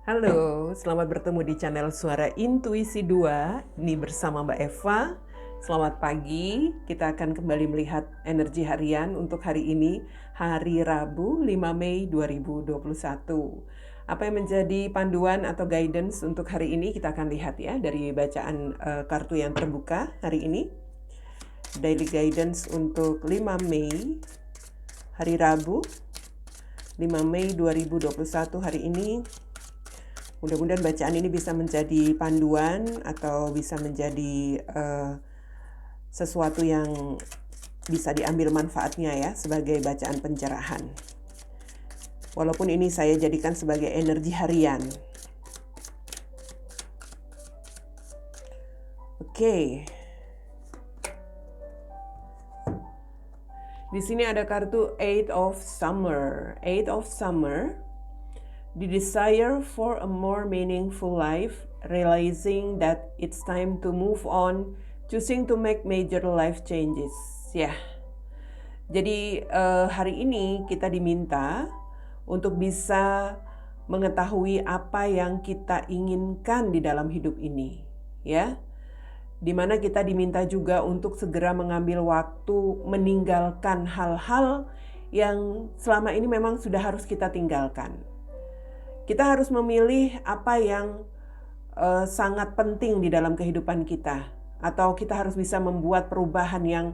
Halo, selamat bertemu di channel Suara Intuisi 2. Ini bersama Mbak Eva. Selamat pagi, kita akan kembali melihat energi harian untuk hari ini, hari Rabu 5 Mei 2021. Apa yang menjadi panduan atau guidance untuk hari ini kita akan lihat ya dari bacaan kartu yang terbuka hari ini. Daily guidance untuk 5 Mei, hari Rabu 5 Mei 2021 hari ini. Mudah-mudahan bacaan ini bisa menjadi panduan atau bisa menjadi sesuatu yang bisa diambil manfaatnya ya sebagai bacaan pencerahan. Walaupun ini saya jadikan sebagai energi harian. Oke. Di sini ada kartu Eight of Summer. Eight of Summer. The desire for a more meaningful life, realizing that it's time to move on, choosing to make major life changes. Ya, jadi hari ini kita diminta untuk bisa mengetahui apa yang kita inginkan di dalam hidup ini, ya. Dimana kita diminta juga untuk segera mengambil waktu meninggalkan hal-hal yang selama ini memang sudah harus kita tinggalkan. Kita harus memilih apa yang sangat penting di dalam kehidupan kita. Atau kita harus bisa membuat perubahan yang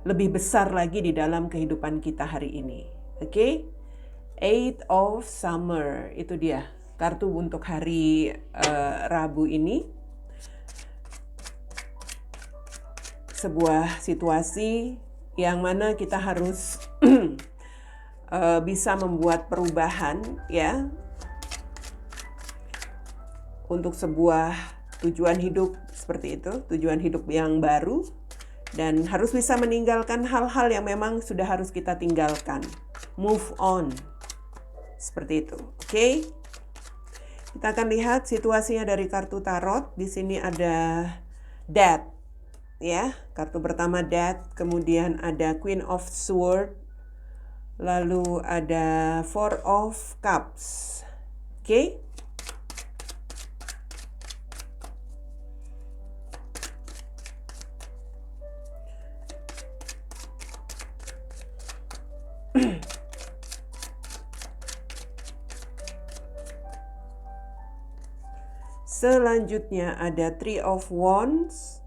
lebih besar lagi di dalam kehidupan kita hari ini. Oke? Eight of Summer, itu dia. Kartu untuk hari Rabu ini. Sebuah situasi yang mana kita harus bisa membuat perubahan ya. Untuk sebuah tujuan hidup seperti itu, tujuan hidup yang baru, dan harus bisa meninggalkan hal-hal yang memang sudah harus kita tinggalkan. Move on. Seperti itu. Oke? Kita akan lihat situasinya dari kartu tarot. Di sini ada Death. Ya, kartu pertama Death, kemudian ada Queen of Swords, lalu ada Four of Cups. Oke? Selanjutnya ada Three of Wands,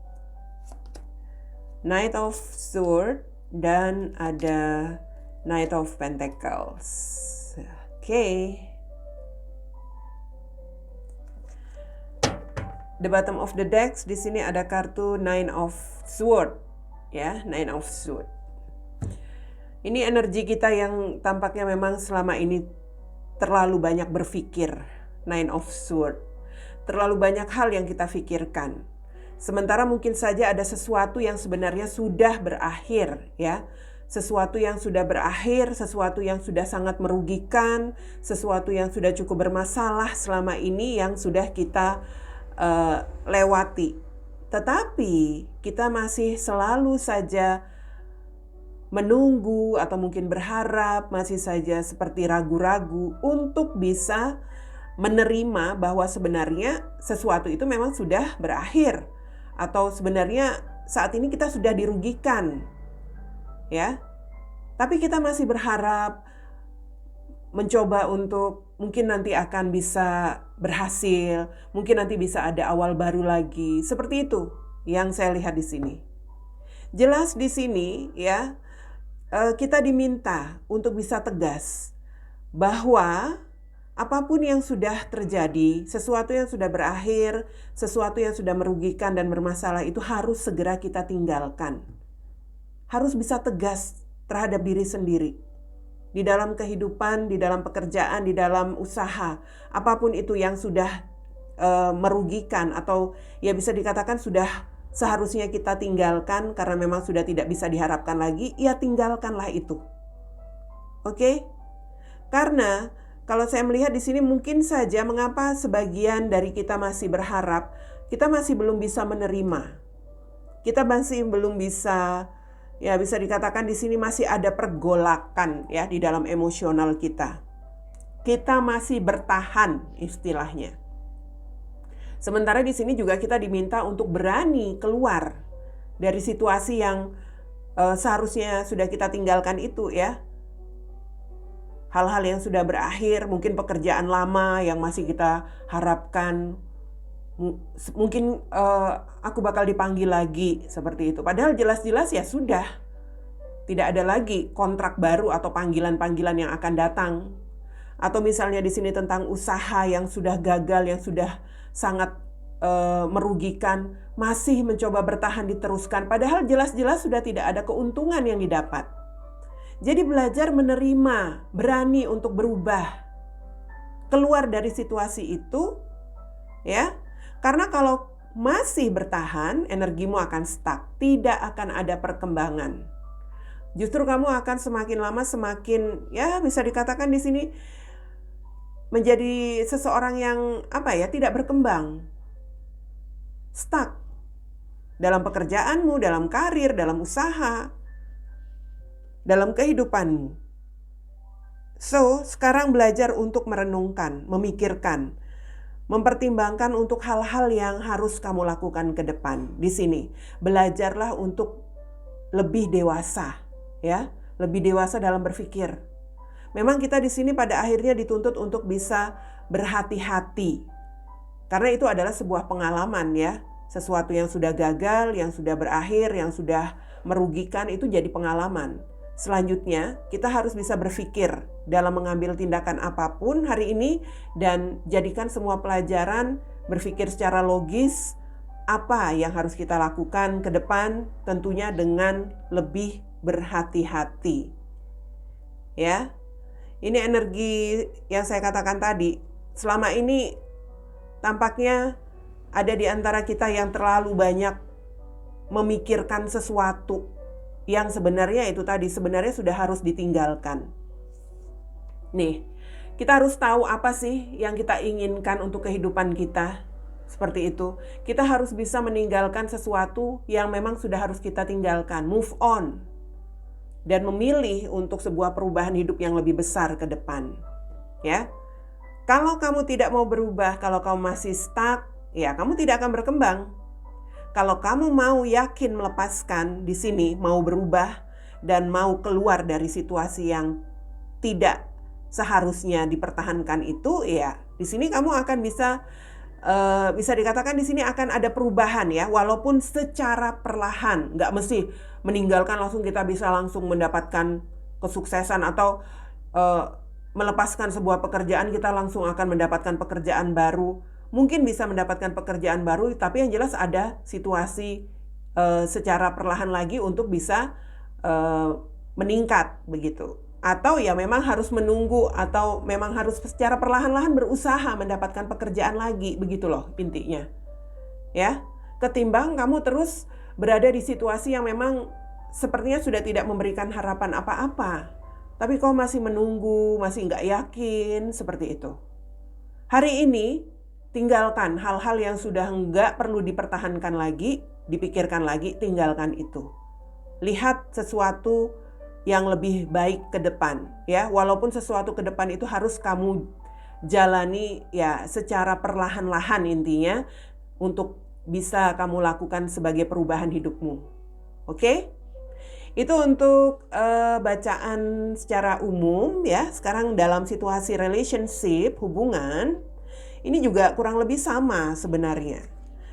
Knight of Swords, dan ada Knight of Pentacles. Oke. The bottom of the decks, di sini ada kartu Nine of Swords, ya, Nine of Swords. Ini energi kita yang tampaknya memang selama ini terlalu banyak berpikir, Nine of Swords. Terlalu banyak hal yang kita pikirkan. Sementara mungkin saja ada sesuatu yang sebenarnya sudah berakhir, ya. Sesuatu yang sudah berakhir, sesuatu yang sudah sangat merugikan, sesuatu yang sudah cukup bermasalah selama ini yang sudah kita lewati. Tetapi kita masih selalu saja menunggu atau mungkin berharap, masih saja seperti ragu-ragu untuk bisa menerima bahwa sebenarnya sesuatu itu memang sudah berakhir, atau sebenarnya saat ini kita sudah dirugikan, ya. Tapi kita masih berharap, mencoba untuk mungkin nanti akan bisa berhasil, mungkin nanti bisa ada awal baru lagi. Seperti itu yang saya lihat di sini. Jelas di sini, ya, kita diminta untuk bisa tegas bahwa apapun yang sudah terjadi, sesuatu yang sudah berakhir, sesuatu yang sudah merugikan dan bermasalah itu harus segera kita tinggalkan. Harus bisa tegas terhadap diri sendiri. Di dalam kehidupan, di dalam pekerjaan, di dalam usaha. Apapun itu yang sudah merugikan atau ya bisa dikatakan sudah seharusnya kita tinggalkan karena memang sudah tidak bisa diharapkan lagi, ya tinggalkanlah itu. Oke? Karena kalau saya melihat di sini mungkin saja mengapa sebagian dari kita masih berharap, kita masih belum bisa menerima. Kita masih belum bisa, ya bisa dikatakan di sini masih ada pergolakan ya di dalam emosional kita. Kita masih bertahan istilahnya. Sementara di sini juga kita diminta untuk berani keluar dari situasi yang seharusnya sudah kita tinggalkan itu ya. Hal-hal yang sudah berakhir, mungkin pekerjaan lama yang masih kita harapkan, mungkin aku bakal dipanggil lagi seperti itu. Padahal jelas-jelas ya sudah tidak ada lagi kontrak baru atau panggilan-panggilan yang akan datang. Atau misalnya di sini tentang usaha yang sudah gagal, yang sudah sangat merugikan, masih mencoba bertahan diteruskan. Padahal jelas-jelas sudah tidak ada keuntungan yang didapat. Jadi belajar menerima, berani untuk berubah, keluar dari situasi itu, ya. Karena kalau masih bertahan, energimu akan stuck, tidak akan ada perkembangan. Justru kamu akan semakin lama semakin, ya bisa dikatakan di sini menjadi seseorang yang tidak berkembang, stuck dalam pekerjaanmu, dalam karir, dalam usaha, dalam kehidupanmu. So, sekarang belajar untuk merenungkan, memikirkan, mempertimbangkan untuk hal-hal yang harus kamu lakukan ke depan. Di sini, belajarlah untuk lebih dewasa, ya, lebih dewasa dalam berpikir. Memang kita di sini pada akhirnya dituntut untuk bisa berhati-hati. Karena itu adalah sebuah pengalaman ya. Sesuatu yang sudah gagal, yang sudah berakhir, yang sudah merugikan itu jadi pengalaman. Selanjutnya, kita harus bisa berpikir dalam mengambil tindakan apapun hari ini dan jadikan semua pelajaran, berpikir secara logis apa yang harus kita lakukan ke depan, tentunya dengan lebih berhati-hati. Ya. Ini energi yang saya katakan tadi. Selama ini tampaknya ada di antara kita yang terlalu banyak memikirkan sesuatu yang sebenarnya itu tadi sebenarnya sudah harus ditinggalkan. Nih, kita harus tahu apa sih yang kita inginkan untuk kehidupan kita. Seperti itu. Kita harus bisa meninggalkan sesuatu yang memang sudah harus kita tinggalkan. Move on. Dan memilih untuk sebuah perubahan hidup yang lebih besar ke depan. Ya. Kalau kamu tidak mau berubah, kalau kamu masih stuck, ya kamu tidak akan berkembang. Kalau kamu mau yakin melepaskan di sini, mau berubah dan mau keluar dari situasi yang tidak seharusnya dipertahankan itu, ya di sini kamu akan bisa dikatakan di sini akan ada perubahan ya, walaupun secara perlahan, nggak mesti meninggalkan langsung kita bisa langsung mendapatkan kesuksesan atau melepaskan sebuah pekerjaan kita langsung akan mendapatkan pekerjaan baru. Mungkin bisa mendapatkan pekerjaan baru, tapi yang jelas ada situasi secara perlahan lagi untuk bisa meningkat begitu. Atau ya memang harus menunggu atau memang harus secara perlahan-lahan berusaha mendapatkan pekerjaan lagi, begitu loh intinya. Ya, ketimbang kamu terus berada di situasi yang memang sepertinya sudah tidak memberikan harapan apa-apa. Tapi kau masih menunggu, masih nggak yakin, seperti itu. Hari ini, tinggalkan hal-hal yang sudah nggak perlu dipertahankan lagi, dipikirkan lagi, tinggalkan itu. Lihat sesuatu yang lebih baik ke depan. Ya, walaupun sesuatu ke depan itu harus kamu jalani ya secara perlahan-lahan intinya untuk bisa kamu lakukan sebagai perubahan hidupmu. Oke? Itu untuk bacaan secara umum ya. Sekarang dalam situasi relationship, hubungan, ini juga kurang lebih sama sebenarnya.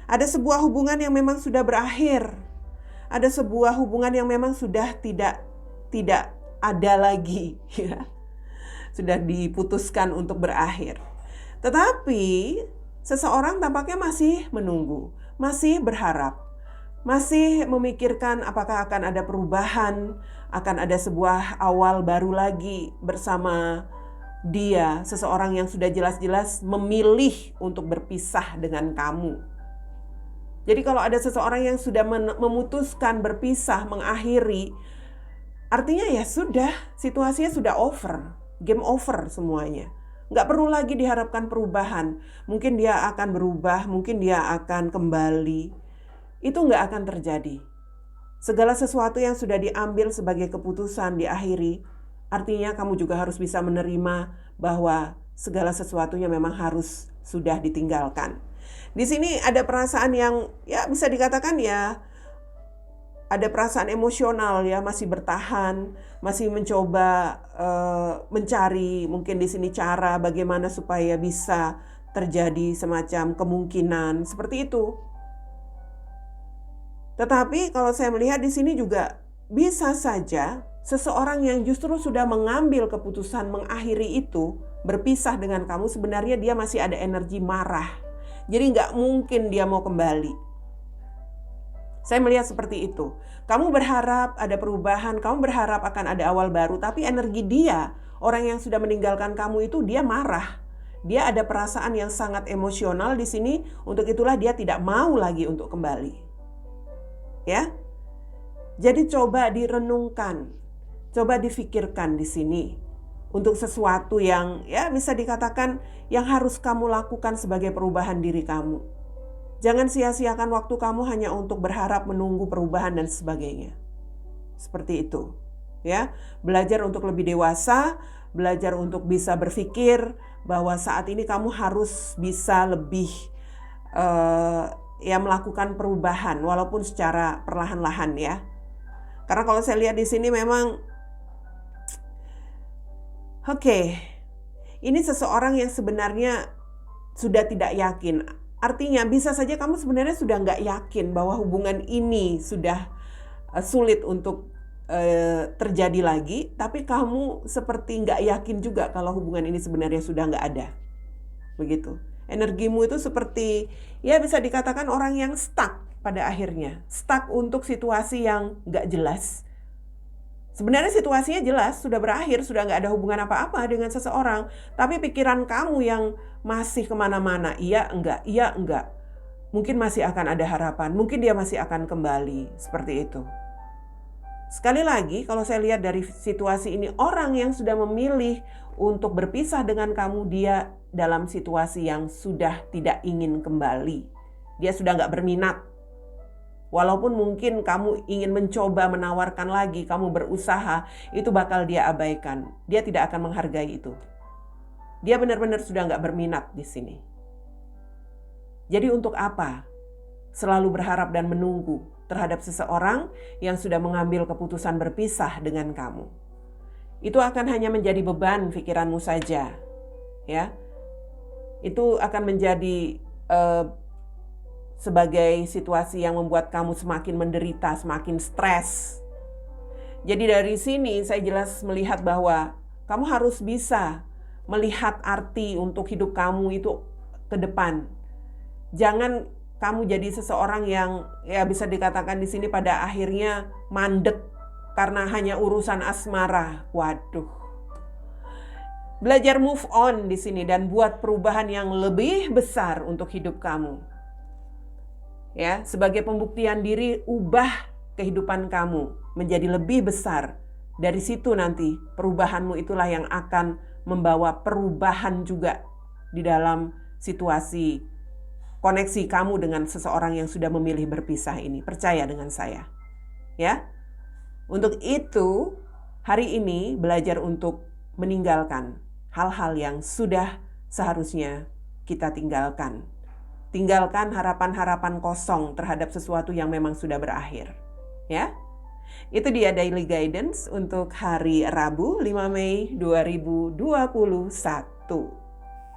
Ada sebuah hubungan yang memang sudah berakhir. Ada sebuah hubungan yang memang sudah tidak ada lagi ya. Sudah diputuskan untuk berakhir. Tetapi seseorang tampaknya masih menunggu, masih berharap, masih memikirkan apakah akan ada perubahan, akan ada sebuah awal baru lagi bersama dia, seseorang yang sudah jelas-jelas memilih untuk berpisah dengan kamu. Jadi kalau ada seseorang yang sudah memutuskan berpisah, mengakhiri, artinya ya sudah, situasinya sudah over, game over semuanya. Nggak perlu lagi diharapkan perubahan. Mungkin dia akan berubah, mungkin dia akan kembali. Itu nggak akan terjadi. Segala sesuatu yang sudah diambil sebagai keputusan diakhiri, artinya kamu juga harus bisa menerima bahwa segala sesuatunya memang harus sudah ditinggalkan. Di sini ada perasaan yang ya bisa dikatakan ya ada perasaan emosional ya, masih bertahan, masih mencoba mencari mungkin di sini cara bagaimana supaya bisa terjadi semacam kemungkinan seperti itu. Tetapi kalau saya melihat di sini juga bisa saja seseorang yang justru sudah mengambil keputusan mengakhiri itu, berpisah dengan kamu, sebenarnya dia masih ada energi marah. Jadi nggak mungkin dia mau kembali. Saya melihat seperti itu. Kamu berharap ada perubahan, kamu berharap akan ada awal baru, tapi energi dia, orang yang sudah meninggalkan kamu itu, dia marah. Dia ada perasaan yang sangat emosional di sini, untuk itulah dia tidak mau lagi untuk kembali. Ya. Jadi coba direnungkan, coba difikirkan di sini untuk sesuatu yang ya bisa dikatakan yang harus kamu lakukan sebagai perubahan diri kamu. Jangan sia-siakan waktu kamu hanya untuk berharap menunggu perubahan dan sebagainya. Seperti itu. Ya, belajar untuk lebih dewasa, belajar untuk bisa berpikir bahwa saat ini kamu harus bisa lebih ya melakukan perubahan walaupun secara perlahan-lahan ya. Karena kalau saya lihat di sini memang oke, ini seseorang yang sebenarnya sudah tidak yakin. Artinya bisa saja kamu sebenarnya sudah nggak yakin bahwa hubungan ini sudah sulit untuk terjadi lagi, tapi kamu seperti nggak yakin juga kalau hubungan ini sebenarnya sudah nggak ada. Begitu. Energimu itu seperti, ya bisa dikatakan orang yang stuck pada akhirnya. Stuck untuk situasi yang nggak jelas. Sebenarnya situasinya jelas, sudah berakhir, sudah nggak ada hubungan apa-apa dengan seseorang. Tapi pikiran kamu yang masih kemana-mana, iya enggak. Mungkin masih akan ada harapan, mungkin dia masih akan kembali, seperti itu. Sekali lagi, kalau saya lihat dari situasi ini, orang yang sudah memilih untuk berpisah dengan kamu, dia dalam situasi yang sudah tidak ingin kembali. Dia sudah nggak berminat. Walaupun mungkin kamu ingin mencoba menawarkan lagi, kamu berusaha, itu bakal dia abaikan. Dia tidak akan menghargai itu. Dia benar-benar sudah nggak berminat di sini. Jadi untuk apa selalu berharap dan menunggu terhadap seseorang yang sudah mengambil keputusan berpisah dengan kamu? Itu akan hanya menjadi beban pikiranmu saja, ya. Itu akan menjadi sebagai situasi yang membuat kamu semakin menderita, semakin stres. Jadi dari sini saya jelas melihat bahwa kamu harus bisa melihat arti untuk hidup kamu itu ke depan. Jangan kamu jadi seseorang yang ya bisa dikatakan di sini pada akhirnya mandek karena hanya urusan asmara. Waduh. Belajar move on di sini dan buat perubahan yang lebih besar untuk hidup kamu. Ya, sebagai pembuktian diri, ubah kehidupan kamu menjadi lebih besar. Dari situ nanti perubahanmu itulah yang akan membawa perubahan juga di dalam situasi koneksi kamu dengan seseorang yang sudah memilih berpisah ini. Percaya dengan saya. Ya. Untuk itu, hari ini belajar untuk meninggalkan hal-hal yang sudah seharusnya kita tinggalkan. Tinggalkan harapan-harapan kosong terhadap sesuatu yang memang sudah berakhir. Ya. Itu dia Daily Guidance untuk hari Rabu 5 Mei 2021.